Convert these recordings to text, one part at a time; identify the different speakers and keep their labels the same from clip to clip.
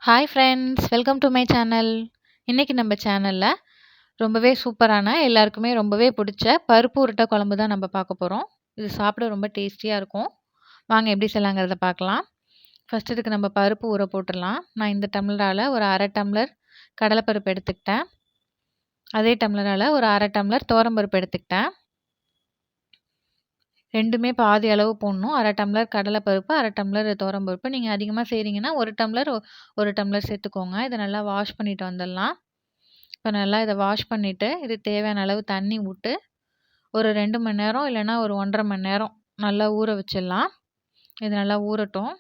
Speaker 1: Hi friends, welcome to my channel. இன்னைக்கு நம்ம சேனல்ல ரொம்பவே சூப்பரான, எல்லாருக்குமே ரொம்பவே பிடிச்ச பருப்பு உருட்டை குழம்பு தான் நம்ம பார்க்க போறோம். இது சாப்பிட ரொம்ப டேஸ்டியா இருக்கும். வாங்க எப்படி செய்யலாங்கிறத பார்க்கலாம். ஃபர்ஸ்ட் இதுக்கு நம்ம பருப்பு ஊற போட்டுடலாம். நான் இந்த டம்ளரால ஒரு 1/2 டம்ளர் கடலைப்பருப்பு எடுத்துக்கிட்டேன். அதே டம்ளரால ஒரு 1/2 டம்ளர் துவரம்பருப்பு எடுத்துக்கிட்டேன். ரெண்டுமே பாதி அளவு போடணும். 1/2 டம்ளர் கடலைப்பருப்பு, 1/2 டம்ளர் துவரம்பருப்பு. நீங்க அதிகமா செய்றீங்கன்னா 1 டம்ளர் 1 டம்ளர் சேர்த்துக்கோங்க. இத நல்லா வாஷ் பண்ணிட்டு வந்துடலாம். இப்ப நல்லா இத வாஷ் பண்ணிட்டு, இது தேவையான அளவு தண்ணி விட்டு, ஒரு 2 மணி நேரம் இல்லன்னா ஒரு 1 1/2 மணி நேரம் நல்லா ஊற வச்சிடலாம். இது நல்லா ஊறட்டும்.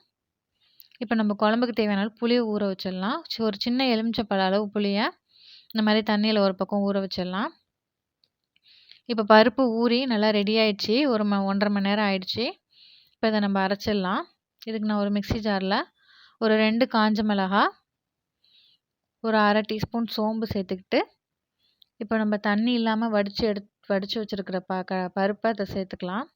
Speaker 1: இப்ப நம்ம குழம்புக்கு தேவையான அளவு புளிய ஊற வச்சிடலாம். ஒரு சின்ன எலுமிச்சப்பழ அளவு புளிய இந்த மாரி தண்ணியில ஒரு பக்கம் ஊற வச்சிடலாம். இப்ப பருப்பு ஊறி நல்லா ரெடி ஆயிடுச்சு. 1 1/2 மணி நேரம் ஆயிடுச்சு. இப்ப இத நம்ம அரைச்சிடலாம். இதுக்கு நான் ஒரு மிக்ஸி ஜார்ல ஒரு 2 காஞ்ச மிளகா, ஒரு 1/2 டீஸ்பூன் சோம்பு சேர்த்துக்கிட்டு, இப்ப நம்ம தண்ணி இல்லாம வடிச்சு வச்சிருக்கிற பருப்ப இத சேர்த்துக்கலாம்.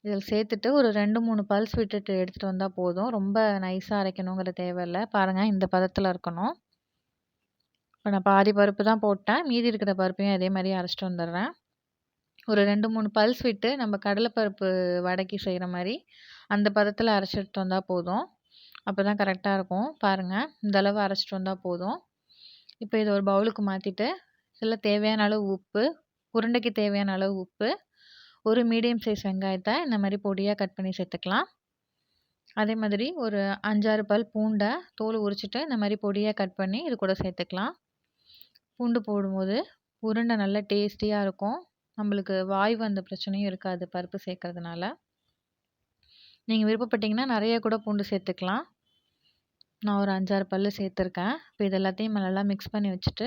Speaker 1: இதில சேர்த்துட்டு ஒரு 2, 3 பல்ஸ் விட்டுட்டு எடுத்துட்டு வந்தா போதும். ரொம்ப நைஸா அரைக்கணுங்கிற தேவையில்ல. பாருங்க இந்த பதத்துல இருக்கணும். இப்ப நான் பாதி பருப்பு தான் போட்டேன். மீதி இருக்கிற பருப்பையும் அதே மாரியே அரைச்சுட்டு வந்துடுறேன். ஒரு 2, 3 பல்ஸ் விட்டு நம்ம கடலைப்பருப்பு வடைக்கு செய்ற மாரி, அந்த பதத்துல அரைச்சு எடுத்துட்டு வந்தா போதும். அப்பதான் கரெக்ட்டா இருக்கும். பாருங்க, இந்த அளவு அரைச்சுட்டு வந்தா போதும். இப்ப இத ஒரு பவுலுக்கு மாத்திட்டு, இதில தேவையான அளவு உப்பு, உருண்டைக்கு தேவையான அளவு உப்பு, ஒரு மீடியம் சைஸ் வெங்காயத்த இந்த மாரி பொடியா கட் பண்ணி சேர்த்துக்கலாம். அதே மாதிரி ஒரு 5, 6 பல் பூண்ட தோல் உரிச்சுட்டு இந்த மாரி பொடியா கட் பண்ணி இது கூட சேர்த்துக்கலாம். பூண்டு போடும்போது உருண்டை நல்லா டேஸ்டியா இருக்கும். நம்மளுக்கு வாய்வு அந்த பிரச்சனையும் இருக்காது பருப்பு சேர்க்கறதுனால. நீங்க விருப்பப்பட்டீங்கன்னா நெறைய கூட பூண்டு சேர்த்துக்கலாம். நான் ஒரு 5, 6 பல்லு சேர்த்துருக்கேன். இப்ப இது எல்லாத்தையும் நல்லா மிக்ஸ் பண்ணி வச்சுட்டு,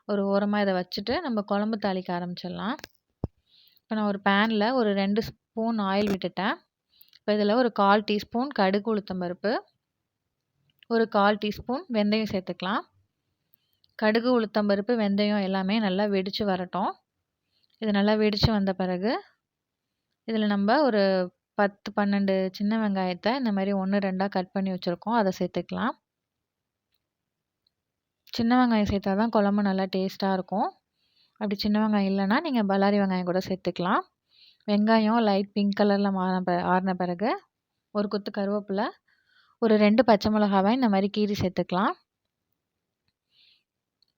Speaker 1: ஒரு ஓரமா இத வச்சுட்டு நம்ம குழம்பு தாளிக்க ஆரம்பிச்சிடலாம். இப்ப நான் ஒரு பேன்ல ஒரு 2 ஸ்பூன் ஆயில் விட்டுட்டேன். இப்ப இதில ஒரு 1/4 டீஸ்பூன் கடுகு உளுத்தம் பருப்பு, ஒரு 1/4 டீஸ்பூன் வெந்தயம் சேர்த்துக்கலாம். கடுகு உளுத்தம் பருப்பு, வெந்தயம் எல்லாமே நல்லா வெடிச்சு வரட்டும். இது நல்லா வெடிச்சு வந்த பிறகு, இதில நம்ப ஒரு 10, 12 சின்ன வெங்காயத்த இந்த மாரி 1, 2ஆ கட் பண்ணி வச்சிருக்கோம். அத சேர்த்துக்கலாம். சின்ன வெங்காயம் சேர்த்தா தான் குழம்பு நல்லா டேஸ்ட்டா இருக்கும். அப்படி சின்ன வெங்காயம் இல்லன்னா, நீங்க பல்லாரி வெங்காயம் கூட சேர்த்துக்கலாம். வெங்காயம் லைட் பிங்க் கலர்ல ஆறுன பிறகு, ஒரு கொத்து கருவேப்பில, ஒரு 2 பச்சை மிளகாவ இந்த மாரி கீறி சேர்த்துக்கலாம்.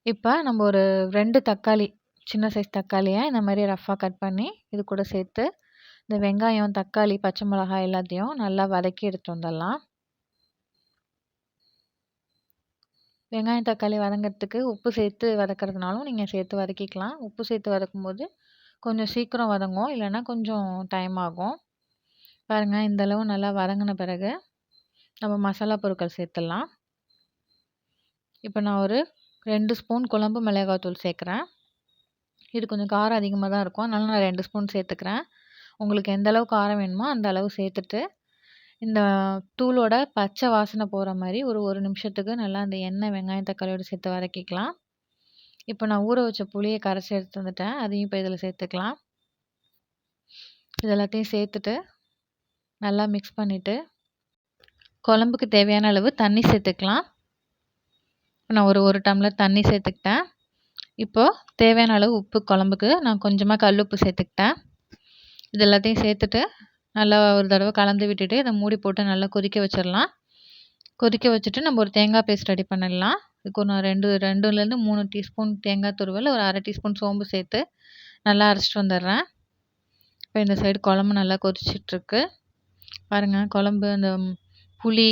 Speaker 1: இப்ப நம்ம ஒரு 2 தக்காளி, சின்ன சைஸ் தக்காளிய இந்த மாரி ரஃப்பா கட் பண்ணி இது கூட சேர்த்து, இந்த வெங்காயம், தக்காளி, பச்சை மிளகாய் எல்லாத்தையும் நல்லா வதக்கி எடுத்துட்டு வந்துடலாம். வெங்காயம், தக்காளி வதங்கறதுக்கு உப்பு சேர்த்து வதக்கறதுனாலும் நீங்க சேர்த்து வதக்கிக்கலாம். உப்பு சேர்த்து வதக்கும்போது கொஞ்சம் சீக்கிரம் வதங்கும். இல்லன்னா கொஞ்சம் டைம் ஆகும். பாருங்க இந்த அளவு நல்லா வதங்குன பிறகு, நம்ம மசாலா பொருட்கள் சேர்த்துடலாம். இப்ப நான் ஒரு 2 ஸ்பூன் குழம்பு மிளகாய் தூள் சேர்க்குறேன். இது கொஞ்சம் காரம் அதிகமா தான் இருக்கும். அதனால நான் 2 ஸ்பூன் சேர்த்துக்கிறேன். உங்களுக்கு எந்த அளவு காரம் வேணுமோ அந்த அளவு சேர்த்துட்டு, இந்த தூளோட பச்சை வாசனை போற மாரி ஒரு 1 நிமிஷத்துக்கு நல்லா அந்த எண்ணெய், வெங்காயம், தக்காளியோட சேர்த்து வதக்கிக்கலாம். இப்ப நான் ஊற வச்ச புளிய கரைச்சு எடுத்துட்டு வந்துட்டேன். அதையும் இப்ப இதில சேர்த்துக்கலாம். இது எல்லாத்தையும் சேர்த்துட்டு, நல்லா மிக்ஸ் பண்ணிட்டு, குழம்புக்கு தேவையான அளவு தண்ணி சேர்த்துக்கலாம். நான் ஒரு 1 டம்ளர் தண்ணி சேர்த்துக்கிட்டேன். இப்போ தேவையான அளவு உப்பு குழம்புக்கு நான் கொஞ்சமா கல்லுப்பு சேர்த்துக்கிட்டேன். இது எல்லாத்தையும் சேர்த்துட்டு, நல்லா ஒரு தடவ கலந்து விட்டுட்டு, இத மூடி போட்டு நல்லா கொதிக்க வச்சிடலாம். கொதிக்க வச்சுட்டு நம்ம ஒரு தேங்காய் பேஸ்ட் ரெடி பண்ணிடலாம். இதுக்கு நான் 2லேருந்து 3 டீஸ்பூன் தேங்காய் துருவல், ஒரு 1/2 டீஸ்பூன் சோம்பு சேர்த்து நல்லா அரைச்சிட்டு வந்துடுறேன். இப்போ இந்த சைடு குழம்பு நல்லா கொதிச்சிட்ருக்கு. பாருங்க குழம்பு அந்த புளி,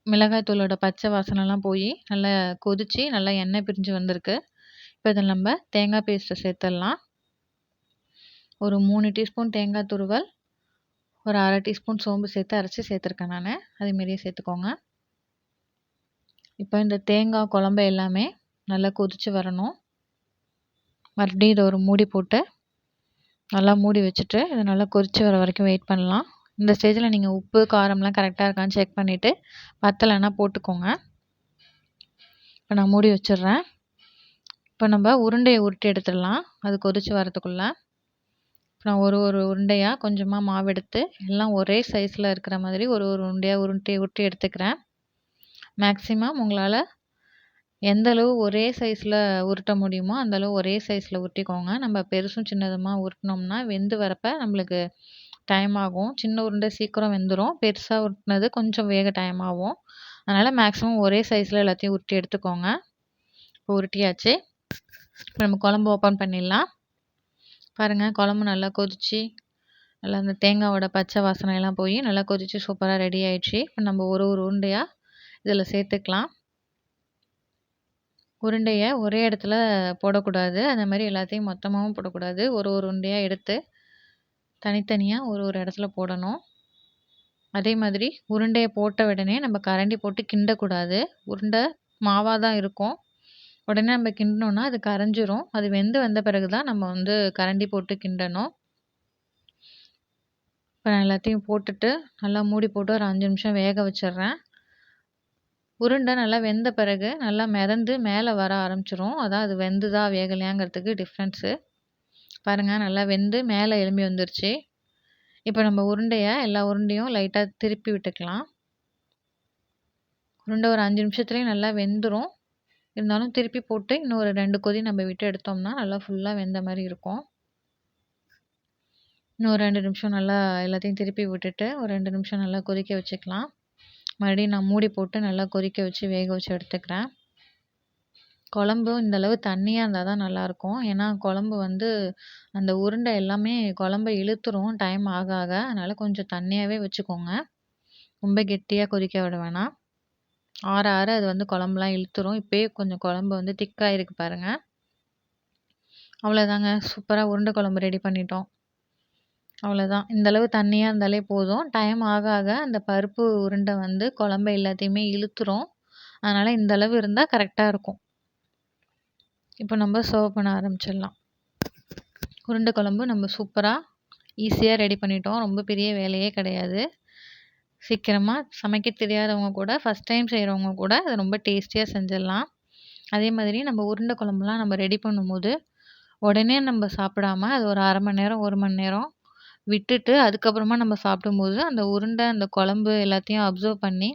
Speaker 1: மிளகாய் தூளோட பச்சை வாசனைலாம் போய் நல்லா கொதிச்சு, நல்லா எண்ணெய் பிரிஞ்சு வந்திருக்கு. இப்போ இதில நம்ம தேங்காய் பேஸ்ட்ட சேர்த்துடலாம். ஒரு 3 டீஸ்பூன் தேங்காய் துருவல், ஒரு 1/2 டீஸ்பூன் சோம்பு சேர்த்து அரைச்சு சேர்த்துருக்கேன் நானு. அதே மாரியே சேர்த்துக்கோங்க. இப்போ இந்த தேங்காய் குழம்பு எல்லாமே நல்லா கொதிச்சு வரணும். மறுபடியும் இத ஒரு மூடி போட்டு, நல்லா மூடி வச்சுட்டு, இது நல்லா கொதிச்சு வர வரைக்கும் வெயிட் பண்ணலாம். இந்த ஸ்டேஜில நீங்க உப்பு, காரம்லாம் கரெக்ட்டா இருக்கான்னு செக் பண்ணிட்டு, பத்தலன்னா போட்டுக்கோங்க. இப்போ நான் மூடி வச்சுடுறேன். இப்போ நம்ம உருண்டைய உருட்டி எடுத்துடலாம். அது கொதிச்சு வரதுக்குள்ள. இப்போ நான் ஒரு ஒரு உருண்டையா கொஞ்சமா மாவு எடுத்து, எல்லாம் ஒரே சைஸ்ல இருக்கிற மாதிரி ஒரு ஒரு உருண்டையா உருட்டி உருட்டி எடுத்துக்கிறேன். மேக்ஸிமம் உங்களால் எந்த அளவு ஒரே சைஸில் உருட்ட முடியுமோ அந்த அளவு ஒரே சைஸில் உருட்டிக்கோங்க. நம்ம பெருசும் சின்னதுமா உருட்டினோம்னா வெந்து வரப்ப நம்மளுக்கு டைம் ஆகும். சின்ன உருண்டை சீக்கிரம் வெந்துடும். பெருசாக உருட்டினது கொஞ்சம் வேக டைம் ஆகும். அதனால் மேக்ஸிமம் ஒரே சைஸில் எல்லாத்தையும் உருட்டி எடுத்துக்கோங்க. இப்போ உருட்டியாச்சு. இப்போ நம்ம குழம்பு ஓப்பன் பண்ணிடலாம். பாருங்கள், குழம்பு நல்லா கொதிச்சு நல்லா அந்த தேங்காவோட பச்சை வாசனை எல்லாம் போய் நல்லா கொதிச்சு சூப்பராக ரெடி ஆயிடுச்சு. இப்போ நம்ம ஒரு ஒரு உருண்டையாக இதில் சேர்த்துக்கலாம். உருண்டைய ஒரே இடத்துல போடக்கூடாது. அந்த மாதிரி எல்லாத்தையும் மொத்தமாவும் போடக்கூடாது. ஒரு ஒரு உருண்டையா எடுத்து தனித்தனியா ஒரு ஒரு இடத்துல போடணும். அதே மாதிரி உருண்டைய போட்ட உடனே நம்ம கரண்டி போட்டு கிண்டக்கூடாது. உருண்டை மாவா தான் இருக்கும். உடனே நம்ம கிண்டினோம்னா அது கரைஞ்சிரும். அது வெந்து வந்த பிறகு தான் நம்ம வந்து கரண்டி போட்டு கிண்டணும். இப்போ நான் எல்லாத்தையும் போட்டுட்டு நல்லா மூடி போட்டு ஒரு 5 நிமிஷம் வேக வச்சிடுறேன். உருண்டை நல்லா வெந்த பிறகு நல்லா மிதந்து மேலே வர ஆரம்பிச்சிரும். அதான் அது வெந்துதா வேகலையாங்கிறதுக்கு டிஃப்ரென்ஸு. பாருங்கள், நல்லா வெந்து மேலே எழும்பி வந்துருச்சு. இப்போ நம்ம எல்லா உருண்டையும் லைட்டாக திருப்பி விட்டுக்கலாம். உருண்டை ஒரு 5 நிமிஷத்துலேயே நல்லா வெந்துடும். இருந்தாலும் திருப்பி போட்டு இன்னும் ஒரு 2 கொதி நம்ம விட்டு எடுத்தோம்னா நல்லா ஃபுல்லாக வெந்த மாதிரி இருக்கும். இன்னும் ஒரு 2 நிமிஷம் நல்லா எல்லாத்தையும் திருப்பி விட்டுட்டு ஒரு 2 நிமிஷம் நல்லா கொதிக்க வச்சுக்கலாம். மறுபடியும் நான் மூடி போட்டு நல்லா கொதிக்க வச்சு வேக வச்சு எடுத்துக்கிறேன். குழம்பு இந்த அளவு தண்ணியாக இருந்தால் தான் நல்லாயிருக்கும். ஏன்னா குழம்பு வந்து அந்த உருண்டை எல்லாமே குழம்ப இழுத்துரும் டைம் ஆக ஆக. அதனால் கொஞ்சம் தண்ணியாகவே வச்சுக்கோங்க. ரொம்ப கெட்டியாக கொதிக்க விட வேணாம். ஆற ஆற அது வந்து குழம்புலாம் இழுத்துரும். இப்போயே கொஞ்சம் குழம்பு வந்து திக்காக இருக்கு பாருங்கள். அவ்வளோதாங்க, சூப்பராக உருண்டை குழம்பு ரெடி பண்ணிட்டோம். அவ்வளோதான், இந்தளவு தண்ணியாக இருந்தாலே போதும். டைம் ஆக ஆக அந்த பருப்பு உருண்டை வந்து குழம்பு எல்லாத்தையுமே இழுத்துரும். அதனால் இந்த அளவு இருந்தால் கரெக்டாக இருக்கும். இப்போ நம்ம சர்வ் பண்ண ஆரம்பிச்சிடலாம். உருண்டை குழம்பு நம்ம சூப்பராக ஈஸியாக ரெடி பண்ணிட்டோம். ரொம்ப பெரிய வேலையே கிடையாது. சீக்கிரமாக சமைக்க தெரியாதவங்க கூட, ஃபஸ்ட் டைம் செய்கிறவங்க கூட அதை ரொம்ப டேஸ்டியாக செஞ்சிடலாம். அதே மாதிரி நம்ம உருண்டை குழம்புலாம் நம்ம ரெடி பண்ணும்போது உடனே நம்ம சாப்பிடாம அது ஒரு 1/2 மணி நேரம் 1 மணி நேரம் விட்டுட்டு அதுக்கப்புறமா நம்ம சாப்பிடும்போது அந்த உருண்டை அந்த குழம்பு எல்லாத்தையும் அப்சர்வ் பண்ணி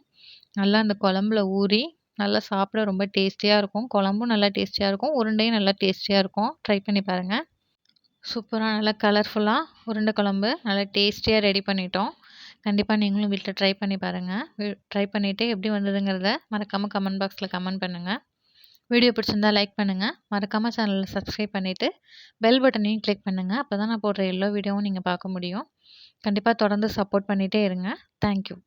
Speaker 1: நல்லா அந்த குழம்புல ஊறி நல்லா சாப்பிட ரொம்ப டேஸ்டியாக இருக்கும். குழம்பும் நல்லா டேஸ்டியாக இருக்கும். உருண்டையும் நல்லா டேஸ்டியாக இருக்கும். ட்ரை பண்ணி பாருங்கள். சூப்பராக நல்லா கலர்ஃபுல்லாக உருண்டை குழம்பு நல்லா டேஸ்டியாக ரெடி பண்ணிட்டோம். கண்டிப்பாக நீங்களும் வீட்டில் ட்ரை பண்ணி பாருங்கள். ட்ரை பண்ணிவிட்டு எப்படி வந்ததுங்கிறத மறக்காமல் கமெண்ட் பாக்ஸில் கமெண்ட் பண்ணுங்கள். வீடியோ பிடிச்சிருந்தா லைக் பண்ணுங்கள். மறக்காமல் சேனலை சப்ஸ்கிரைப் பண்ணிவிட்டு பெல் பட்டனையும் கிளிக் பண்ணுங்கள். அப்போ தான் நான் போடுற எல்லா வீடியோவும் நீங்கள் பார்க்க முடியும். கண்டிப்பாக தொடர்ந்து சப்போர்ட் பண்ணிகிட்டே இருங்க. தேங்க்யூ.